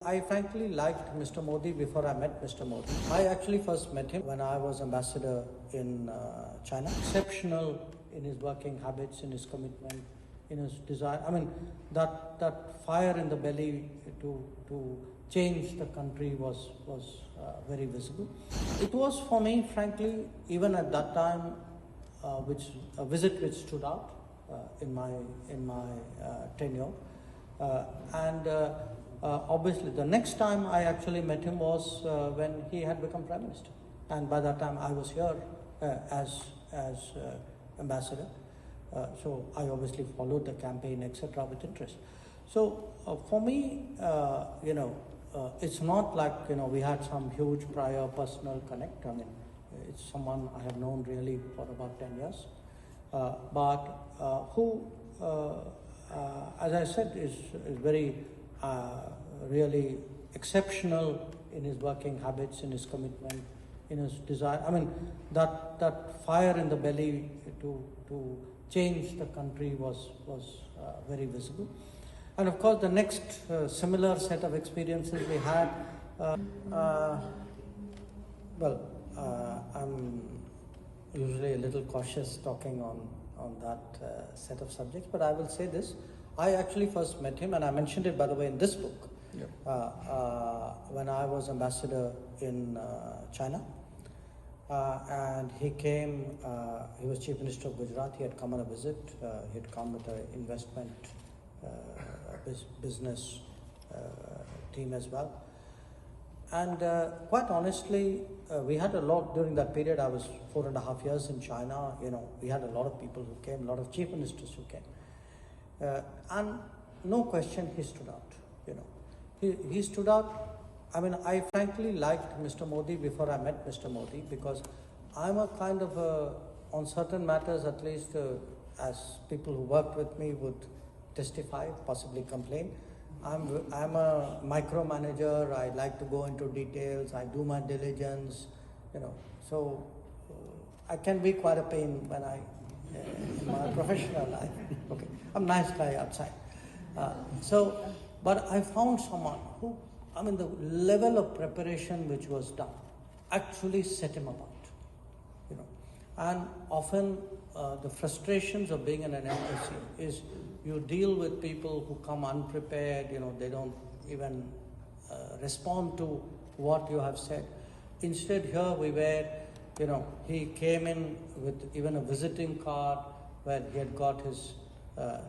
I frankly liked Mr. Modi before I met Mr. Modi. I actually first met him when I was ambassador in China. Exceptional in his working habits, in his commitment, in his desire. I mean, that fire in the belly to change the country was very visible. It was for me, frankly, even at that time, a visit which stood out in my tenure. Obviously, the next time I actually met him was when he had become Prime Minister, and by that time I was here as ambassador. So I obviously followed the campaign, etc., with interest. So for me, it's not like we had some huge prior personal connect. I mean, it's someone I have known really for about 10 years, but who, as I said, is very really exceptional in his working habits, in his commitment, in his desire. I mean, that fire in the belly to change the country was very visible. And of course, the next similar set of experiences we had, I'm usually a little cautious talking on that set of subjects, but I will say this. I actually first met him, and I mentioned it, by the way, in this book, when I was ambassador in China. And he came, he was Chief Minister of Gujarat. He had come on a visit. He had come with an investment business team as well. And quite honestly, we had a lot during that period. I was 4.5 years in China. We had a lot of people who came, a lot of chief ministers who came. And no question, he stood out. He stood out. I mean, I frankly liked Mr. Modi before I met Mr. Modi, because I'm a kind of on certain matters, at least as people who worked with me would testify, possibly complain. I'm a micromanager. I like to go into details. I do my diligence, So I can be quite a pain when in my professional life. Okay, I'm a nice guy outside. But I found someone who, the level of preparation which was done actually set him apart. And often the frustrations of being in an embassy is you deal with people who come unprepared, they don't even respond to what you have said. Instead, here we were, he came in with even a visiting card where he had got his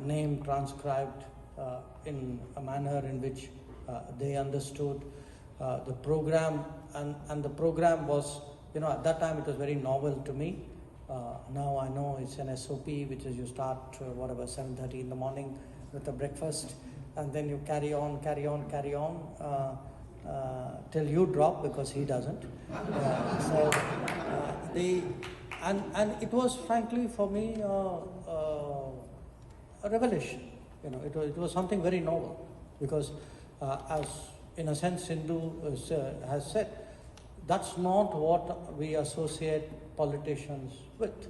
name transcribed in a manner in which they understood the program, and the program was, at that time it was very novel to me. Now I know it's an SOP, which is you start 7:30 in the morning with a breakfast, and then you carry on till you drop, because he doesn't. And it was frankly for me a revelation. It was something very novel, because as in a sense Sindhu has said, that's not what we associate politicians with.